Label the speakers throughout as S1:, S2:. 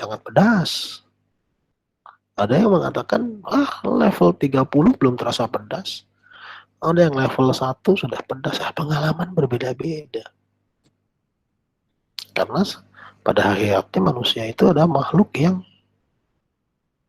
S1: sangat pedas. Ada yang mengatakan, level 30 belum terasa pedas. Ada yang level 1 sudah pedas. Pengalaman berbeda-beda. Karena pada hakikatnya manusia itu adalah makhluk yang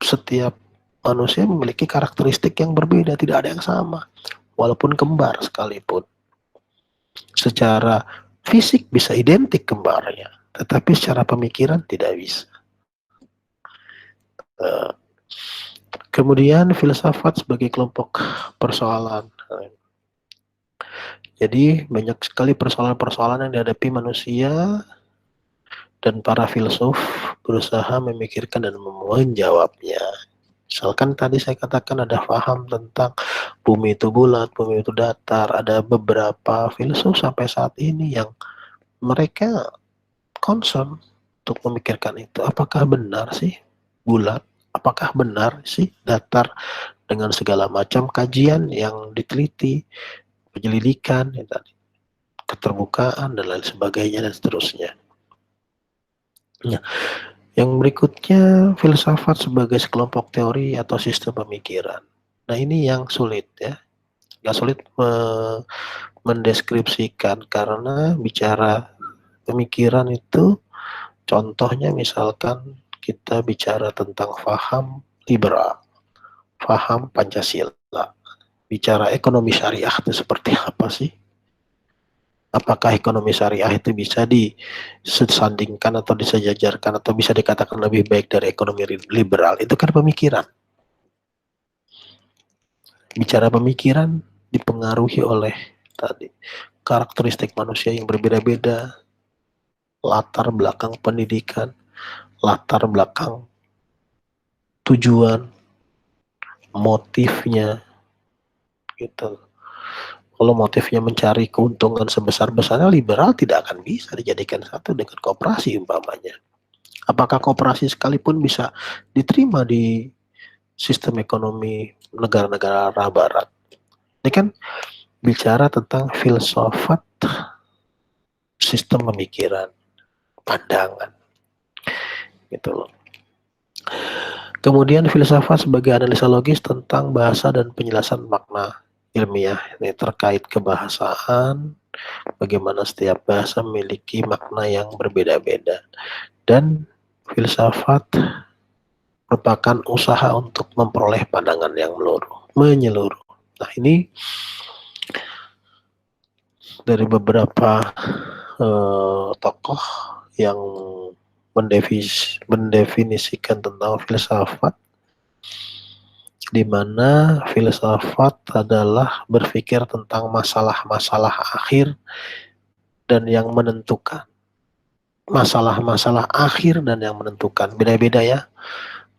S1: setiap manusia memiliki karakteristik yang berbeda, tidak ada yang sama. Walaupun kembar sekalipun. Secara fisik bisa identik kembarnya, tetapi secara pemikiran tidak bisa. Kemudian filsafat sebagai kelompok persoalan. Jadi banyak sekali persoalan-persoalan yang dihadapi manusia dan para filsuf berusaha memikirkan dan menjawabnya. Misalkan tadi saya katakan ada paham tentang bumi itu bulat, bumi itu datar. Ada beberapa filsuf sampai saat ini yang mereka concern untuk memikirkan itu. Apakah benar sih bulat? Apakah benar sih datar? Dengan segala macam kajian yang diteliti, penyelidikan, ya tadi, keterbukaan, dan lain sebagainya, dan seterusnya. Nah, yang berikutnya, filsafat sebagai sekelompok teori atau sistem pemikiran. Nah, ini yang sulit ya. Nggak sulit mendeskripsikan, karena bicara pemikiran itu, contohnya misalkan kita bicara tentang paham liberal, paham Pancasila, bicara ekonomi syariah itu seperti apa sih? Apakah ekonomi syariah itu bisa disandingkan atau disejajarkan atau bisa dikatakan lebih baik dari ekonomi liberal? Itu kan pemikiran. Bicara pemikiran dipengaruhi oleh tadi karakteristik manusia yang berbeda-beda, latar belakang pendidikan, latar belakang tujuan, motifnya, gitu. Kalau motifnya mencari keuntungan sebesar-besarnya, liberal tidak akan bisa dijadikan satu dengan koperasi umpamanya. Apakah koperasi sekalipun bisa diterima di sistem ekonomi negara-negara barat? Ini kan bicara tentang filsafat sistem pemikiran, pandangan, gitu loh. Kemudian filsafat sebagai analisa logis tentang bahasa dan penjelasan makna ilmiah. Ini terkait kebahasaan, bagaimana setiap bahasa memiliki makna yang berbeda-beda. Dan filsafat merupakan usaha untuk memperoleh pandangan yang menyeluruh. Nah, ini dari beberapa tokoh yang mendefinisikan tentang filsafat, di mana filsafat adalah berpikir tentang masalah-masalah akhir dan yang menentukan. Masalah-masalah akhir dan yang menentukan. Beda-beda ya.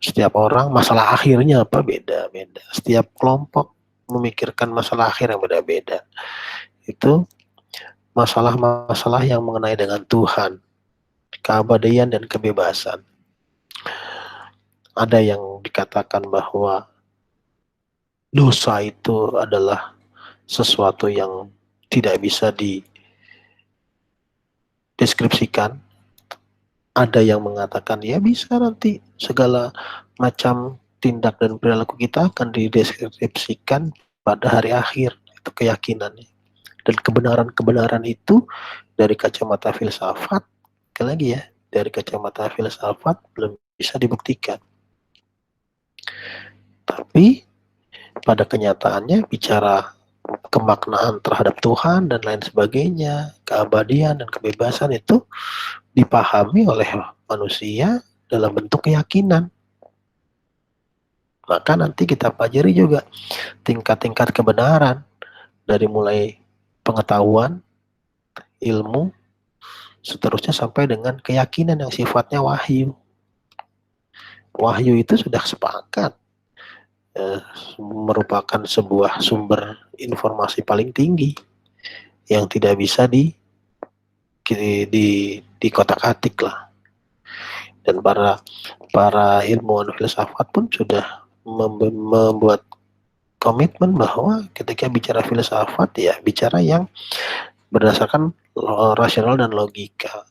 S1: Setiap orang masalah akhirnya apa beda-beda. Setiap kelompok memikirkan masalah akhir yang beda-beda. Itu masalah-masalah yang mengenai dengan Tuhan, keabadian dan kebebasan. Ada yang dikatakan bahwa dosa itu adalah sesuatu yang tidak bisa dideskripsikan. Ada yang mengatakan ya bisa, nanti segala macam tindak dan perilaku kita akan dideskripsikan pada hari akhir. Itu keyakinannya. Dan kebenaran-kebenaran itu dari kacamata filsafat, sekali lagi ya, dari kacamata filsafat belum bisa dibuktikan. Tapi pada kenyataannya bicara kemaknaan terhadap Tuhan dan lain sebagainya, keabadian dan kebebasan itu dipahami oleh manusia dalam bentuk keyakinan. Maka nanti kita pelajari juga tingkat-tingkat kebenaran dari mulai pengetahuan, ilmu, seterusnya sampai dengan keyakinan yang sifatnya wahyu. Wahyu itu sudah sepakat merupakan sebuah sumber informasi paling tinggi yang tidak bisa dikotak-atik lah. Dan para ilmuwan filsafat pun sudah membuat komitmen bahwa ketika bicara filsafat ya bicara yang berdasarkan rasional dan logika.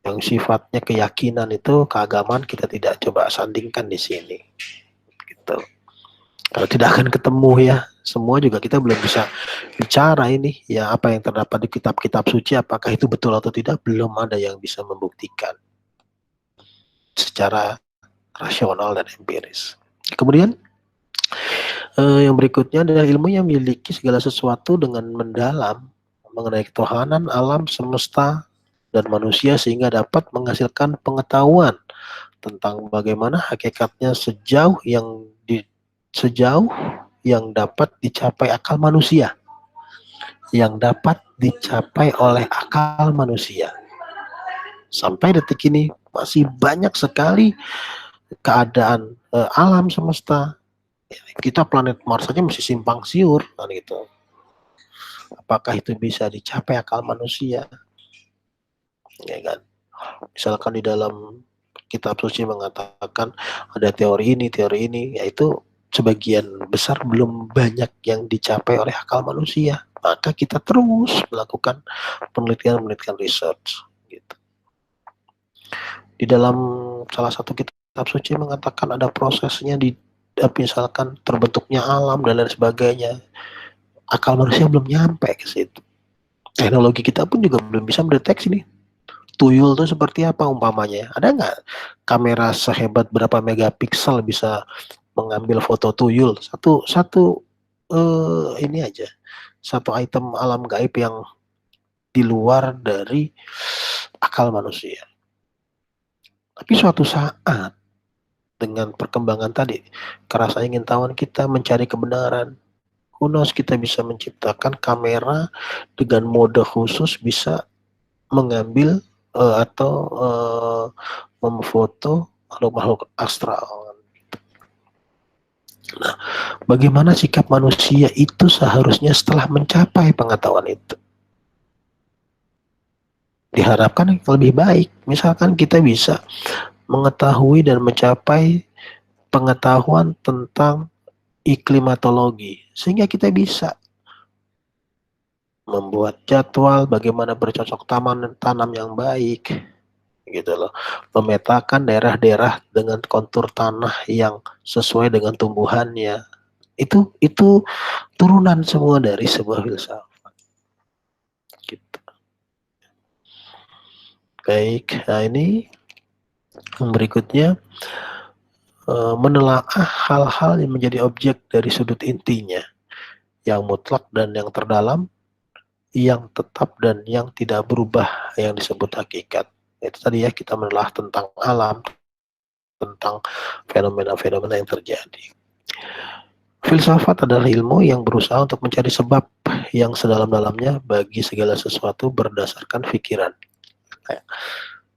S1: yang sifatnya keyakinan itu keagamaan kita tidak coba sandingkan di sini. Gitu. Kalau tidak akan ketemu ya, semua juga kita belum bisa bicara ini ya, apa yang terdapat di kitab-kitab suci apakah itu betul atau tidak, belum ada yang bisa membuktikan secara rasional dan empiris. Kemudian yang berikutnya adalah ilmu yang memiliki segala sesuatu dengan mendalam mengenai ketuhanan alam semesta dan manusia sehingga dapat menghasilkan pengetahuan tentang bagaimana hakikatnya sejauh yang dapat dicapai akal manusia, yang dapat dicapai oleh akal manusia. Sampai detik ini masih banyak sekali keadaan alam semesta. Kita planet Mars saja masih simpang siur kan gitu. Apakah itu bisa dicapai akal manusia? Ya kan. Misalkan di dalam kitab suci mengatakan ada teori ini, yaitu sebagian besar belum banyak yang dicapai oleh akal manusia. Maka kita terus melakukan penelitian research. Gitu. Di dalam salah satu kitab suci mengatakan ada prosesnya di misalkan terbentuknya alam dan lain sebagainya. Akal manusia belum nyampe ke situ. Teknologi kita pun juga belum bisa mendeteksi nih. Tuyul itu seperti apa umpamanya? Ada nggak kamera sehebat berapa megapiksel bisa mengambil foto tuyul? Satu ini aja, satu item alam gaib yang di luar dari akal manusia. Tapi suatu saat dengan perkembangan tadi, kerasa ingin tahuan kita mencari kebenaran, kita bisa menciptakan kamera dengan mode khusus bisa mengambil atau memfoto makhluk-makhluk astral. Nah, bagaimana sikap manusia itu seharusnya setelah mencapai pengetahuan itu? Diharapkan lebih baik. Misalkan kita bisa mengetahui dan mencapai pengetahuan tentang iklimatologi, sehingga kita bisa membuat jadwal bagaimana bercocok tanam yang baik, gitu loh, memetakan daerah-daerah dengan kontur tanah yang sesuai dengan tumbuhannya. Itu turunan semua dari sebuah filsafat. Gitu. Baik, nah ini yang berikutnya menelaah hal-hal yang menjadi objek dari sudut intinya, yang mutlak dan yang terdalam, yang tetap dan yang tidak berubah, yang disebut hakikat. Itu tadi ya, kita menelaah tentang alam, tentang fenomena-fenomena yang terjadi. Filsafat adalah ilmu yang berusaha untuk mencari sebab yang sedalam-dalamnya bagi segala sesuatu berdasarkan pikiran.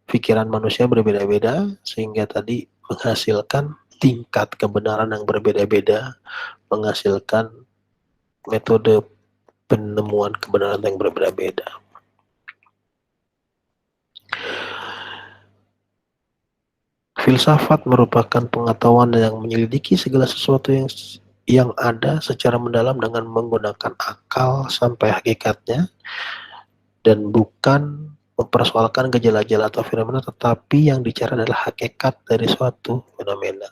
S1: Pikiran manusia berbeda-beda sehingga tadi menghasilkan tingkat kebenaran yang berbeda-beda, menghasilkan metode penemuan kebenaran yang berbeda-beda. Filsafat merupakan pengetahuan yang menyelidiki segala sesuatu yang ada secara mendalam dengan menggunakan akal sampai hakikatnya, dan bukan mempersoalkan gejala-gejala atau fenomena, tetapi yang dicari adalah hakikat dari suatu fenomena.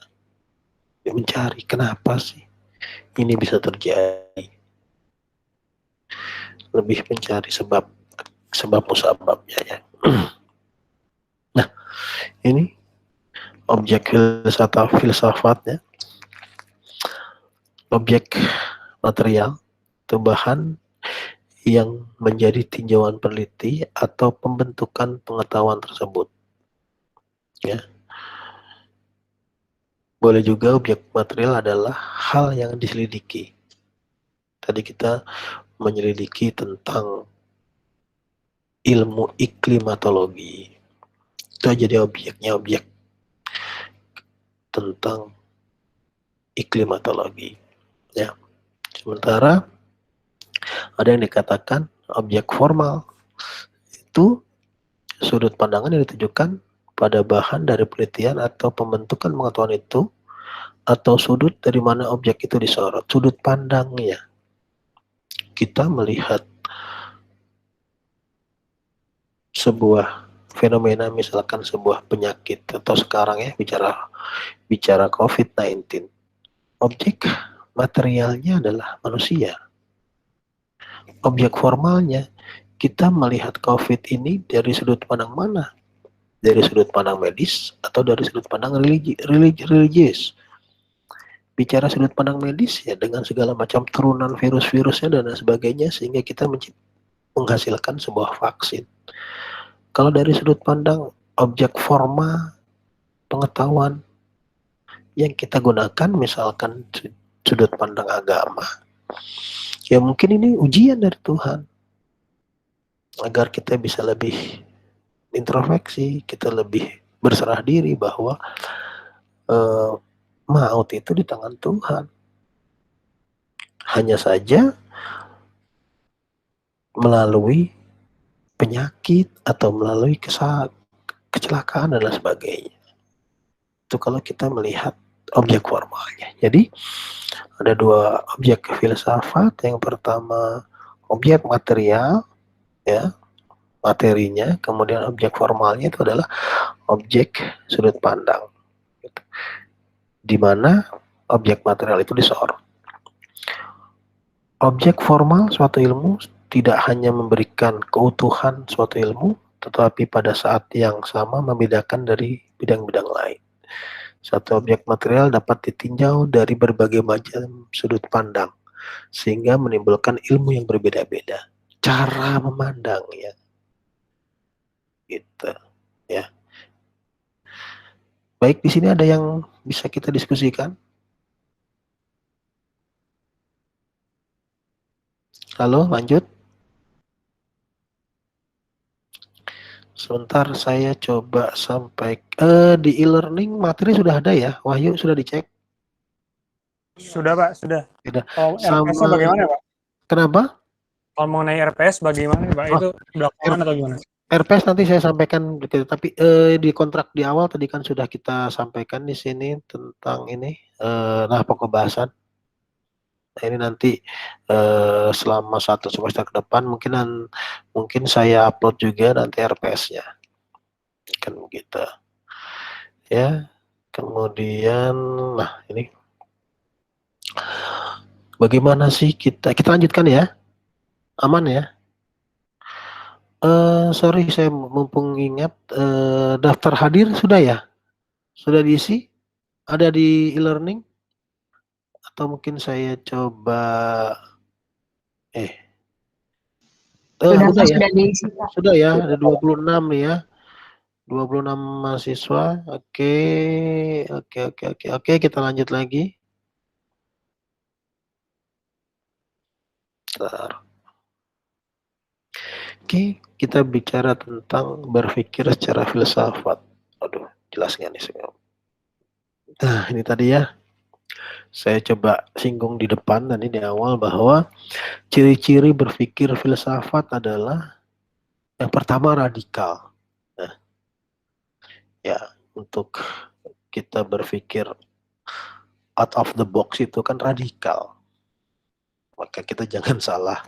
S1: Mencari kenapa sih ini bisa terjadi, lebih mencari sebab musababnya ya. Nah, ini objek filsafatnya, objek material itu bahan yang menjadi tinjauan peneliti atau pembentukan pengetahuan tersebut. Ya. Boleh juga objek material adalah hal yang diselidiki. Tadi kita menyelidiki tentang ilmu iklimatologi. Itu jadi objeknya, objek tentang iklimatologi. Ya. Sementara ada yang dikatakan objek formal, itu sudut pandangan yang ditujukan pada bahan dari penelitian atau pembentukan pengetahuan itu, atau sudut dari mana objek itu disorot, sudut pandangnya. Kita melihat sebuah fenomena misalkan sebuah penyakit, atau sekarang ya bicara COVID-19, objek materialnya adalah manusia. Objek formalnya, kita melihat COVID ini dari sudut pandang mana? Dari sudut pandang medis atau dari sudut pandang religius? Bicara sudut pandang medis ya dengan segala macam turunan virus-virusnya dan sebagainya, sehingga kita menghasilkan sebuah vaksin. Kalau dari sudut pandang objek forma pengetahuan yang kita gunakan, misalkan sudut pandang agama, ya mungkin ini ujian dari Tuhan agar kita bisa lebih introspeksi, kita lebih berserah diri bahwa maut itu di tangan Tuhan. Hanya saja melalui penyakit atau melalui kecelakaan dan lain sebagainya. Itu kalau kita melihat objek formalnya. Jadi ada dua objek filsafat. Yang pertama objek material, ya, materinya. Kemudian objek formalnya itu adalah objek sudut pandang, gitu. Di mana objek material itu disorot. Objek formal suatu ilmu tidak hanya memberikan keutuhan suatu ilmu, tetapi pada saat yang sama membedakan dari bidang-bidang lain. Satu objek material dapat ditinjau dari berbagai macam sudut pandang, sehingga menimbulkan ilmu yang berbeda-beda. Cara memandang, ya, gitu, ya. Baik, di sini ada yang bisa kita diskusikan? Halo, lanjut. Sebentar, saya coba sampai di e-learning materi sudah ada ya, Wahyu, sudah dicek?
S2: Sudah Pak, sudah.
S1: Tidak.
S2: Kalau RPS bagaimana Pak?
S1: Kenapa?
S2: Kalau mengenai RPS bagaimana Pak? Itu belakangan atau gimana?
S1: RPS nanti saya sampaikan, tapi di kontrak di awal tadi kan sudah kita sampaikan di sini tentang ini, nah pokok bahasan. Nah, ini nanti selama 1 semester ke depan mungkin saya upload juga nanti RPS-nya, kan begitu. Ya, kemudian, nah ini bagaimana sih kita lanjutkan ya, aman ya? Sorry, saya mumpung ingat, daftar hadir sudah ya? Sudah diisi? Ada di e-learning? Atau mungkin saya coba udah ya?
S3: Sudah diisi, Pak.
S1: Sudah ya, ada 26 nih ya. 26 mahasiswa. Oke, kita lanjut lagi. Bentar. Oke, kita bicara tentang berpikir secara filsafat. Aduh, jelas nggak nih? Nah, ini tadi ya. Saya coba singgung di depan tadi di awal bahwa ciri-ciri berpikir filsafat adalah yang pertama radikal. Nah, ya, untuk kita berpikir out of the box itu kan radikal. Maka kita jangan salah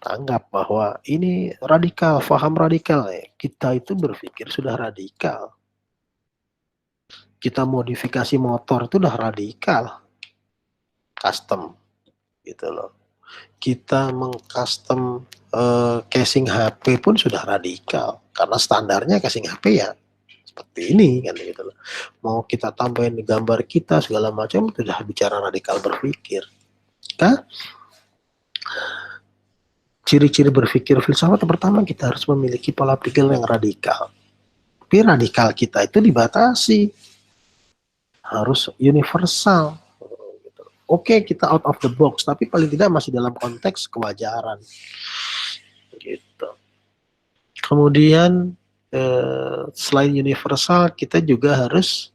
S1: anggap bahwa ini radikal, paham radikal. Kita itu berpikir sudah radikal. Kita modifikasi motor itu udah radikal, custom, gitu loh. Kita mengcustom casing HP pun sudah radikal, karena standarnya casing HP ya seperti ini kan, gitu loh. Mau kita tambahin gambar kita segala macam, sudah bicara radikal berpikir. Nah, ciri-ciri berpikir filsafat pertama, kita harus memiliki pola pikir yang radikal. Tapi radikal kita itu dibatasi, harus universal. Oke, kita out of the box, tapi paling tidak masih dalam konteks kewajaran. Gitu. Kemudian selain universal, kita juga harus